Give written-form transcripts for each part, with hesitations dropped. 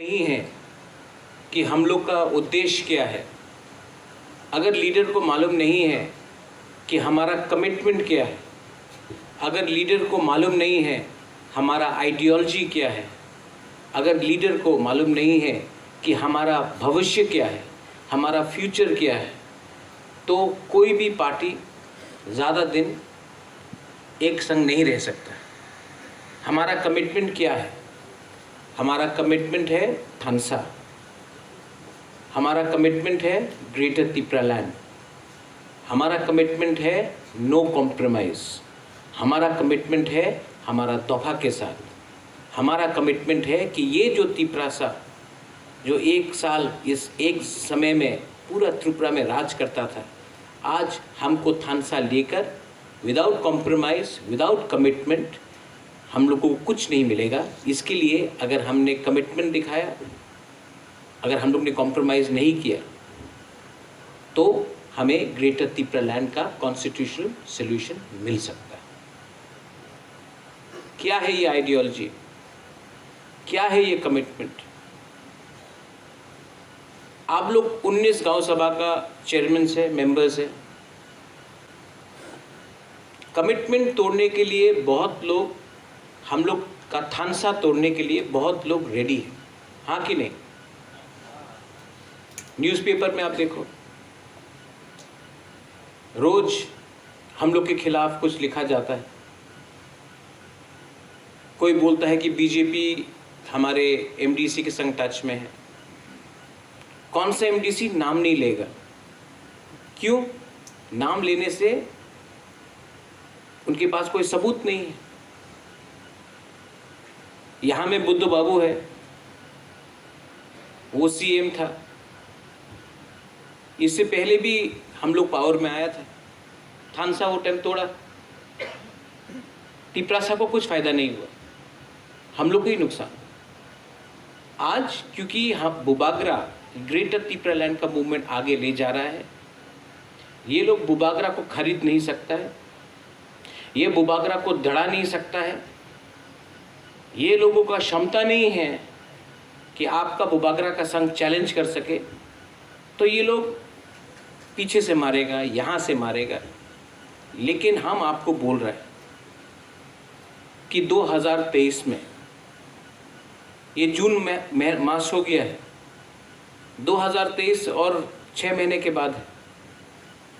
नहीं है कि हम लोग का उद्देश्य क्या है, अगर लीडर को मालूम नहीं है कि हमारा कमिटमेंट क्या है, अगर लीडर को मालूम नहीं है हमारा आइडियोलॉजी क्या है, अगर लीडर को मालूम नहीं है कि हमारा भविष्य क्या है, हमारा फ्यूचर क्या है, तो कोई भी पार्टी ज़्यादा दिन एक संग नहीं रह सकता। हमारा कमिटमेंट क्या है? हमारा कमिटमेंट है थानसा, हमारा कमिटमेंट है ग्रेटर तिप्रालैंड, हमारा कमिटमेंट है नो कॉम्प्रोमाइज़, हमारा कमिटमेंट है हमारा तोहफा के साथ, हमारा कमिटमेंट है कि ये जो तिप्रासा जो एक साल इस एक समय में पूरा त्रिपुरा में राज करता था, आज हमको थानसा लेकर विदाउट कॉम्प्रोमाइज़, विदाउट कमिटमेंट हम लोगों को कुछ नहीं मिलेगा। इसके लिए अगर हमने कमिटमेंट दिखाया, अगर हम लोग ने कॉम्प्रोमाइज़ नहीं किया, तो हमें ग्रेटर तिप्रालैंड का कॉन्स्टिट्यूशनल सॉल्यूशन मिल सकता है। क्या है ये आइडियोलॉजी, क्या है ये कमिटमेंट? आप लोग 19 गांव सभा का चेयरमैन से मेंबर्स है। कमिटमेंट तोड़ने के लिए बहुत लोग, हम लोग का थानसा तोड़ने के लिए बहुत लोग रेडी हैं, हाँ कि नहीं? न्यूज़पेपर में आप देखो, रोज हम लोग के खिलाफ कुछ लिखा जाता है। कोई बोलता है कि बीजेपी हमारे एमडीसी के संग टच में है। कौन सा एमडीसी? नाम नहीं लेगा। क्यों? नाम लेने से उनके पास कोई सबूत नहीं है। यहाँ में बुद्ध बाबू है, वो सीएम था, इससे पहले भी हम लोग पावर में आया था, थानसा वो टाइम तोड़ा, तिप्रासा को कुछ फायदा नहीं हुआ, हम लोग को ही नुकसान। आज क्योंकि हम बुबागरा ग्रेटर तिप्रालैंड का मूवमेंट आगे ले जा रहा है, ये लोग बुबागरा को खरीद नहीं सकता है, ये बुबागरा को दड़ा नहीं सकता है, ये लोगों का क्षमता नहीं है कि आपका बुबागरा का संग चैलेंज कर सके, तो ये लोग पीछे से मारेगा, यहाँ से मारेगा। लेकिन हम आपको बोल रहे हैं कि 2023 में, ये जून में मास हो गया है, 2023 और 6 महीने के बाद,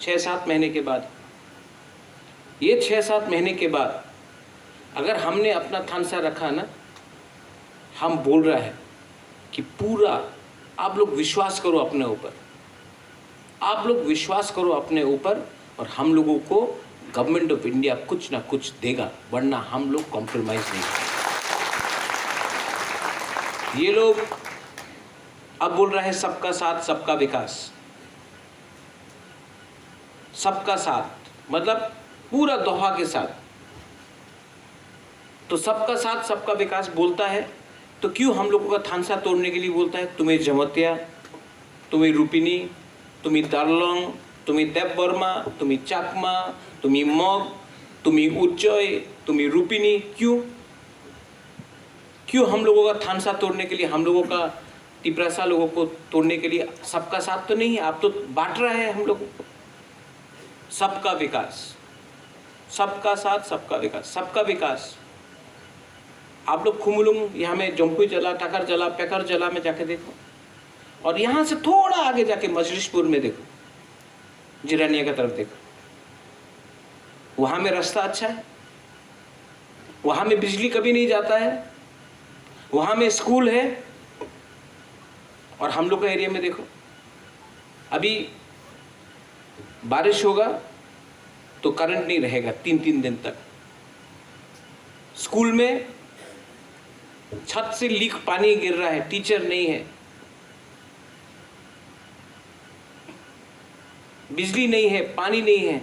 6-7 महीने के बाद, ये 6-7 महीने के बाद अगर हमने अपना थानसा रखा ना, हम बोल रहे हैं कि पूरा आप लोग विश्वास करो अपने ऊपर, आप लोग विश्वास करो अपने ऊपर, और हम लोगों को गवर्नमेंट ऑफ इंडिया कुछ ना कुछ देगा, वरना हम लोग कॉम्प्रोमाइज़ नहीं करेंगे। ये लोग अब बोल रहे हैं सबका साथ सबका विकास। सबका साथ मतलब पूरा दोहा के साथ। तो सबका साथ सबका विकास बोलता है, तो क्यों हम लोगों का थानसा तोड़ने के लिए बोलता है? तुम्हें जमतिया, तुम्हें रूपिनी, तुम्हें दारलोंग, तुम्हें देवबर्मा, तुम्हें चाकमा, तुम्हें मग, तुम्हें उच्चय, तुम्हें रूपिनी, क्यों? क्यों हम लोगों का थानसा तोड़ने के लिए, हम लोगों का तिप्रासा लोगों को तोड़ने के लिए? सबका साथ तो नहीं है, आप तो बांट रहे हैं हम लोगों को। सबका विकास, सबका साथ सबका विकास, सबका विकास। आप लोग खुमुलुंग यहाँ में जम्पू जला, टकर जला, पेकर जला में जाके देखो, और यहाँ से थोड़ा आगे जाके मजलिसपुर में देखो, जिरानिया की तरफ देखो, वहाँ में रास्ता अच्छा है, वहाँ में बिजली कभी नहीं जाता है, वहाँ में स्कूल है। और हम लोग का एरिया में देखो, अभी बारिश होगा तो करंट नहीं रहेगा 3-3 दिन तक। स्कूल में छत से लीक पानी गिर रहा है, टीचर नहीं है, बिजली नहीं है, पानी नहीं है।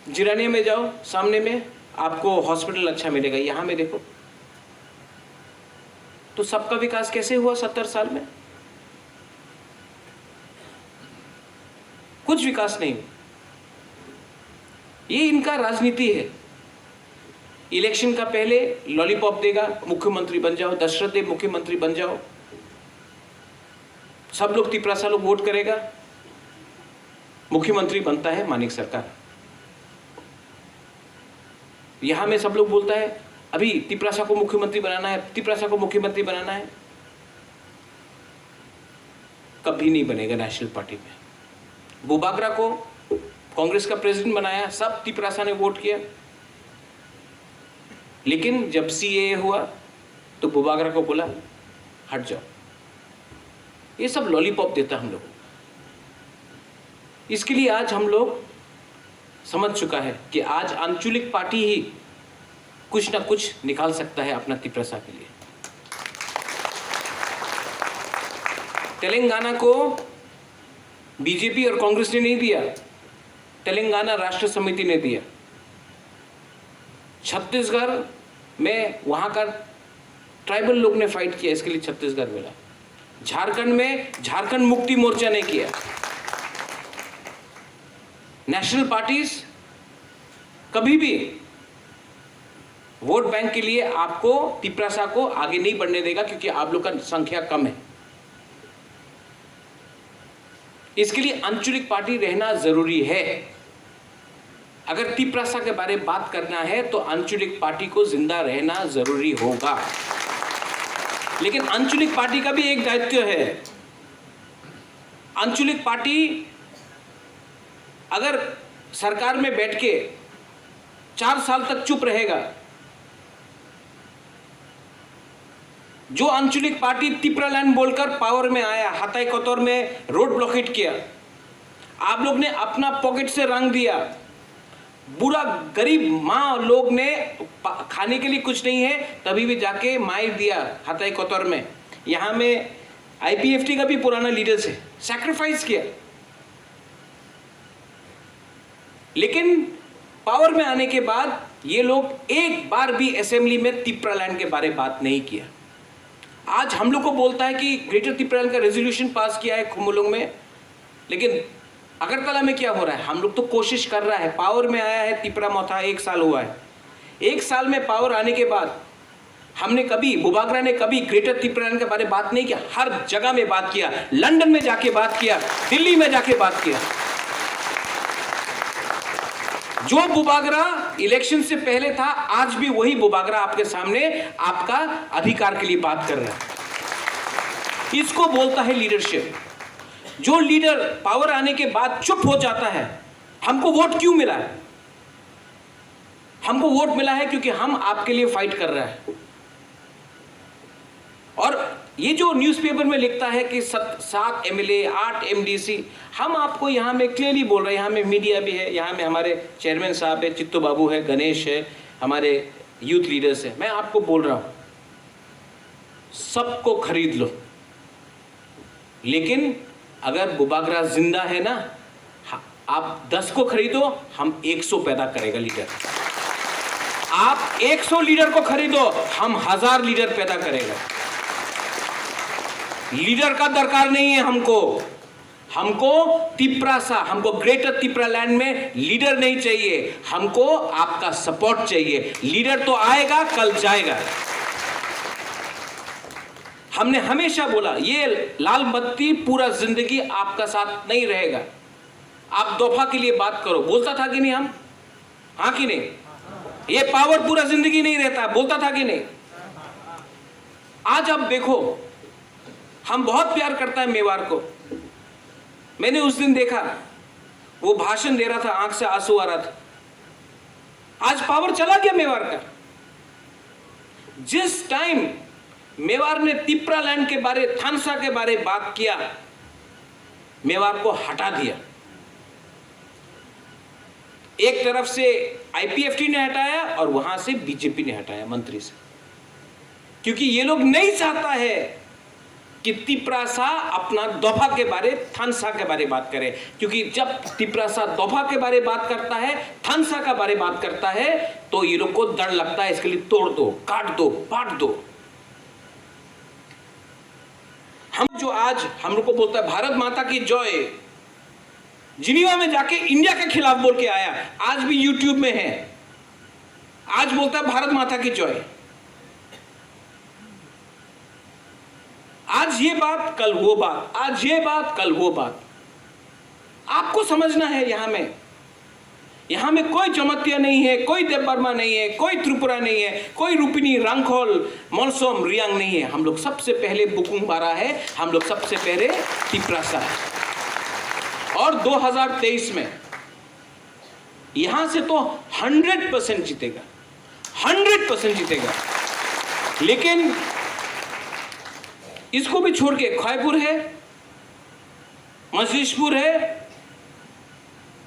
जिरानिया में जाओ, सामने में आपको हॉस्पिटल अच्छा मिलेगा, यहाँ में देखो। तो सबका विकास कैसे हुआ 70 साल में? कुछ विकास नहीं। ये इनका राजनीति है। इलेक्शन का पहले लॉलीपॉप देगा, मुख्यमंत्री बन जाओ, दशरथ देव मुख्यमंत्री बन जाओ, सब लोग तिपरासा लोग वोट करेगा, मुख्यमंत्री बनता है मानिक सरकार। यहां में सब लोग बोलता है अभी तिपरासा को मुख्यमंत्री बनाना है, तिपरासा को मुख्यमंत्री बनाना है। कभी नहीं बनेगा नेशनल पार्टी में। बुबागरा को कांग्रेस का प्रेसिडेंट बनाया, सब तिपरासा ने वोट किया, लेकिन जब सीएए हुआ तो बुबागरा को बोला हट जाओ। ये सब लॉलीपॉप देता हम लोग। इसके लिए आज हम लोग समझ चुका है कि आज आंचलिक पार्टी ही कुछ ना कुछ निकाल सकता है अपना तिपरासा के लिए। तेलंगाना को बीजेपी और कांग्रेस ने नहीं दिया, तेलंगाना राष्ट्र समिति ने दिया। छत्तीसगढ़ में वहां का ट्राइबल लोग ने फाइट किया, इसके लिए छत्तीसगढ़ मिला। झारखंड में झारखंड मुक्ति मोर्चा ने किया। नेशनल पार्टीज कभी भी वोट बैंक के लिए आपको तिपरासा को आगे नहीं बढ़ने देगा, क्योंकि आप लोग का संख्या कम है। इसके लिए आंचलिक पार्टी रहना जरूरी है। अगर तिपरासा के बारे में बात करना है तो आंचलिक पार्टी को जिंदा रहना जरूरी होगा। लेकिन आंचलिक पार्टी का भी एक दायित्व है। आंचलिक पार्टी अगर सरकार में बैठ के 4 साल तक चुप रहेगा, जो आंचलिक पार्टी तिपरालैंड बोलकर पावर में आया, हताई कोतोर में रोड ब्लॉकेट किया, आप लोग ने अपना पॉकेट से रंग दिया, बुरा गरीब माँ लोग ने खाने के लिए कुछ नहीं है तभी भी जाके मार दिया हताई कोतोर में। यहाँ में आईपीएफटी का भी पुराना लीडर से सैक्रिफाइस किया, लेकिन पावर में आने के बाद ये लोग एक बार भी असेंबली में तिपरालैंड के बारे में बात नहीं किया। आज हम लोग को बोलता है कि ग्रेटर तिपरालैंड का रेजोल्यूशन पास किया है खुमुलुंग में, लेकिन अगरतला में क्या हो रहा है? हम लोग तो कोशिश कर रहा है। पावर में आया है तिपरा मोथा 1 साल हुआ है। 1 साल में पावर आने के बाद हमने कभी, बुबागरा ने कभी ग्रेटर तिपरालैंड के बारे में बात नहीं किया। हर जगह में बात किया, लंदन में जाके बात किया, दिल्ली में जाके बात किया। जो बुबागरा इलेक्शन से पहले था, आज भी वही बुबागरा आपके सामने आपका अधिकार के लिए बात कर रहा है। इसको बोलता है लीडरशिप। जो लीडर पावर आने के बाद चुप हो जाता है, हमको वोट क्यों मिला है? हमको वोट मिला है क्योंकि हम आपके लिए फाइट कर रहे हैं। और ये जो न्यूज़पेपर में लिखता है कि 7 एमएलए 8 एमडीसी, हम आपको यहाँ में क्लियरली बोल रहे हैं। यहाँ में मीडिया भी है, यहाँ में हमारे चेयरमैन साहब है, चित्तू बाबू है, गणेश है, हमारे यूथ लीडर्स है। मैं आपको बोल रहा हूँ, सबको खरीद लो, लेकिन अगर बुबागरा जिंदा है ना, आप 10 को खरीदो, हम 100 पैदा करेगा लीडर। आप 100 लीडर को खरीदो, हम 1000 लीडर पैदा करेगा। लीडर का दरकार नहीं है हमको तिपरासा, हमको ग्रेटर तिपरालैंड में लीडर नहीं चाहिए, हमको आपका सपोर्ट चाहिए। लीडर तो आएगा, कल जाएगा। हमने हमेशा बोला ये लाल बत्ती पूरा जिंदगी आपका साथ नहीं रहेगा। आप दफा के लिए बात करो, बोलता था कि नहीं हम? हाँ कि नहीं? ये पावर पूरा जिंदगी नहीं रहता, बोलता था कि नहीं? आज आप देखो, हम बहुत प्यार करता है मेवाड़ को। मैंने उस दिन देखा, वो भाषण दे रहा था, आंख से आंसू आ रहा था। आज पावर चला गया मेवाड़ का। जिस टाइम मेवाड़ ने तिपरालैंड के बारे, थानसा के बारे बात किया, मेवाड़ को हटा दिया। एक तरफ से आईपीएफटी ने हटाया और वहां से बीजेपी ने हटाया मंत्री से, क्योंकि ये लोग नहीं चाहता है कि तिपरासा अपना दोफा के बारे, थानसा के बारे बात करे। क्योंकि जब तिपरासा दोफा के बारे बात करता है, थानसा का बारे बात करता है, तो ये लोग को डर लगता है, इसके लिए तोड़ दो, काट दो, पाट दो। हम जो आज हम लोग को बोलता है भारत माता की जय, जिनीवा में जाके इंडिया के खिलाफ बोल के आया, आज भी यूट्यूब में है। आज बोलता है भारत माता की जय। आज ये बात कल वो बात, आज ये बात कल वो बात। आपको समझना है यहां में कोई जमतिया नहीं है, कोई देवबर्मा नहीं है, कोई त्रिपुरा नहीं है, कोई रूपिनी, रंगखोल, मोलसोम, रियांग नहीं है। हम लोग सबसे पहले बुकुंबारा है, हम लोग सबसे पहले तिप्रासा है। और 2023 में यहां से तो 100% जीतेगा, 100% जीतेगा। लेकिन इसको भी छोड़ के खायपुर है, मजलिशपुर है,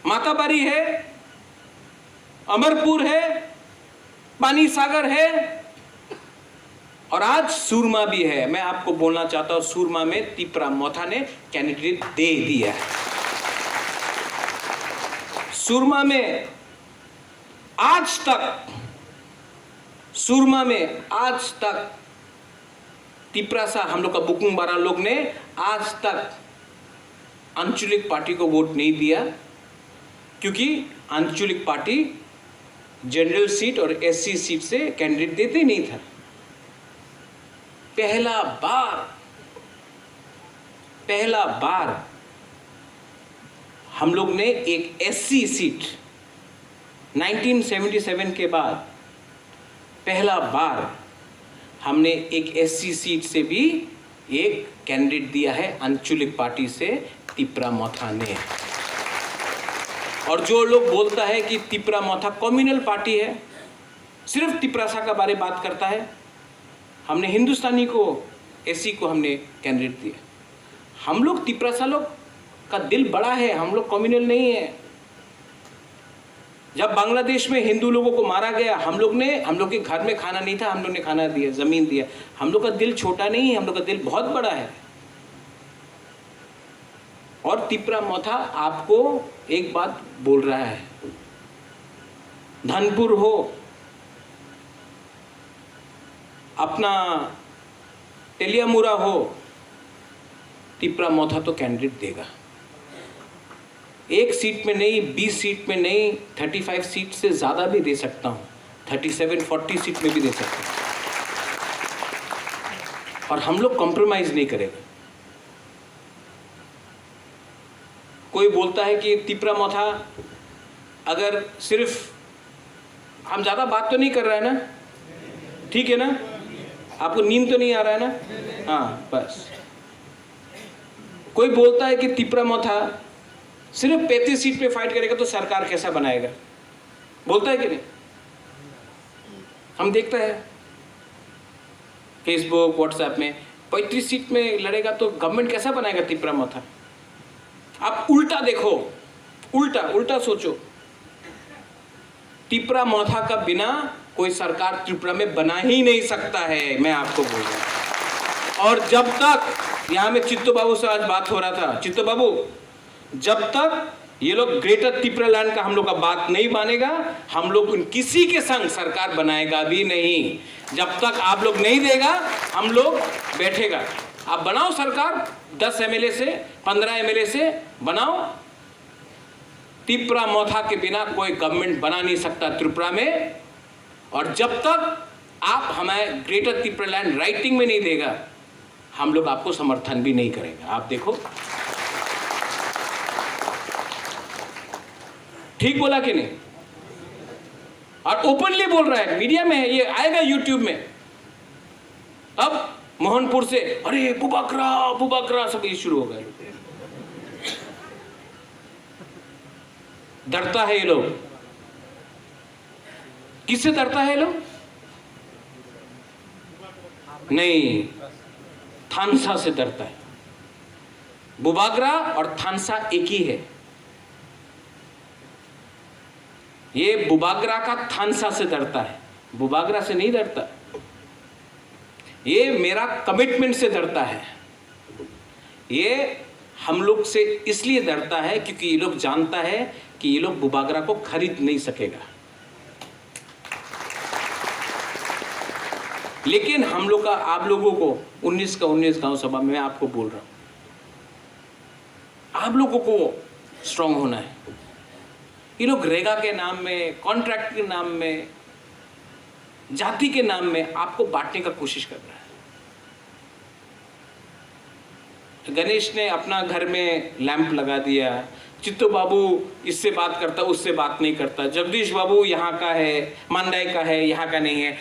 माताबारी है, अमरपुर है, पानी सागर है और आज सूरमा भी है। मैं आपको बोलना चाहता हूं, सूरमा में तिप्रा मोथा ने कैंडिडेट दे दिया है। सूरमा में आज तक तिप्रासा हम लोग का बुकुंबारा लोग ने आज तक आंचलिक पार्टी को वोट नहीं दिया, क्योंकि आंचलिक पार्टी जनरल सीट और एससी सीट से कैंडिडेट देते नहीं था। पहला बार हम लोग ने एक एससी सीट 1977 के बाद पहला बार हमने एक एससी सीट से भी एक कैंडिडेट दिया है आंचलिक पार्टी से, तिप्रा मोथा ने। और जो लोग बोलता है कि तिप्रा मोथा कम्युनल पार्टी है, सिर्फ तिप्रासा का बारे बात करता है, हमने हिंदुस्तानी को, एससी को हमने कैंडिडेट दिया। हम लोग तिप्रासा लोग का दिल बड़ा है, हम लोग कम्युनल नहीं है। जब बांग्लादेश में हिंदू लोगों को मारा गया, हम लोग के घर में खाना नहीं था, हम लोग ने खाना दिया, जमीन दिया। हम लोग का दिल छोटा नहीं है, हम लोग का दिल बहुत बड़ा है। और तिप्रा मोथा आपको एक बात बोल रहा है, धनपुर हो, अपना तेलियामुरा हो, तिप्रा मोथा तो कैंडिडेट देगा। एक सीट में नहीं, 20 सीट में नहीं, 35 सीट से ज़्यादा भी दे सकता हूँ, 37-40 सीट में भी दे सकता हूँ। और हम लोग कॉम्प्रोमाइज़ नहीं करेंगे। कोई बोलता है कि तिप्रा मोथा, अगर सिर्फ, हम ज़्यादा बात तो नहीं कर रहे हैं ना, ठीक है ना? आपको नींद तो नहीं आ रहा है ना? हाँ, बस। कोई बोलता है कि तिप्रा मोथा सिर्फ 35 सीट पे फाइट करेगा तो सरकार कैसा बनाएगा, बोलता है कि नहीं? हम देखता है फेसबुक, व्हाट्सएप में 35 सीट में लड़ेगा तो गवर्नमेंट कैसा बनाएगा तिप्रा मोथा। आप उल्टा देखो, उल्टा सोचो। तिप्रा मोथा का बिना कोई सरकार त्रिपुरा में बना ही नहीं सकता है, मैं आपको बोल रहा हूं। और जब तक, यहां में चित्तो बाबू से आज बात हो रहा था, चित्तो बाबू, जब तक ये लोग ग्रेटर त्रिपुरा लैंड का हम लोग का बात नहीं मानेगा, हम लोग किसी के संग सरकार बनाएगा भी नहीं। जब तक आप लोग नहीं देगा, हम लोग बैठेगा। आप बनाओ सरकार, 10 एमएलए से, 15 एमएलए से बनाओ। तिप्रा मोथा के बिना कोई गवर्नमेंट बना नहीं सकता त्रिपुरा में। और जब तक आप हमें ग्रेटर त्रिपुरा लैंड राइटिंग में नहीं देगा, हम लोग आपको समर्थन भी नहीं करेंगे। आप देखो, ठीक बोला कि नहीं? और ओपनली बोल रहा है, मीडिया में है, ये आएगा यूट्यूब में। अब मोहनपुर से अरे बुबाकरा सब ये शुरू हो गए। डरता है ये लोग। किससे डरता है ये लोग? नहीं, थानसा से डरता है। बुबागरा और थानसा एक ही है। ये बुबागरा का थानसा से डरता है, बुबागरा से नहीं डरता। ये मेरा कमिटमेंट से डरता है। ये हम लोग से इसलिए डरता है क्योंकि ये लोग जानता है कि ये लोग बुबागरा को खरीद नहीं सकेगा। लेकिन हम लोग का, आप लोगों को 19 का 19 गांव सभा में मैं आपको बोल रहा हूं, आप लोगों को स्ट्रांग होना है। ये लोग रेगा के नाम में, कॉन्ट्रैक्ट के नाम में जाति के नाम में आपको बांटने का कोशिश कर रहा है। गणेश ने अपना घर में लैंप लगा दिया, चित्तो बाबू इससे बात करता, उससे बात नहीं करता, जगदीश बाबू यहाँ का है, मांडाई का है, यहाँ का नहीं है।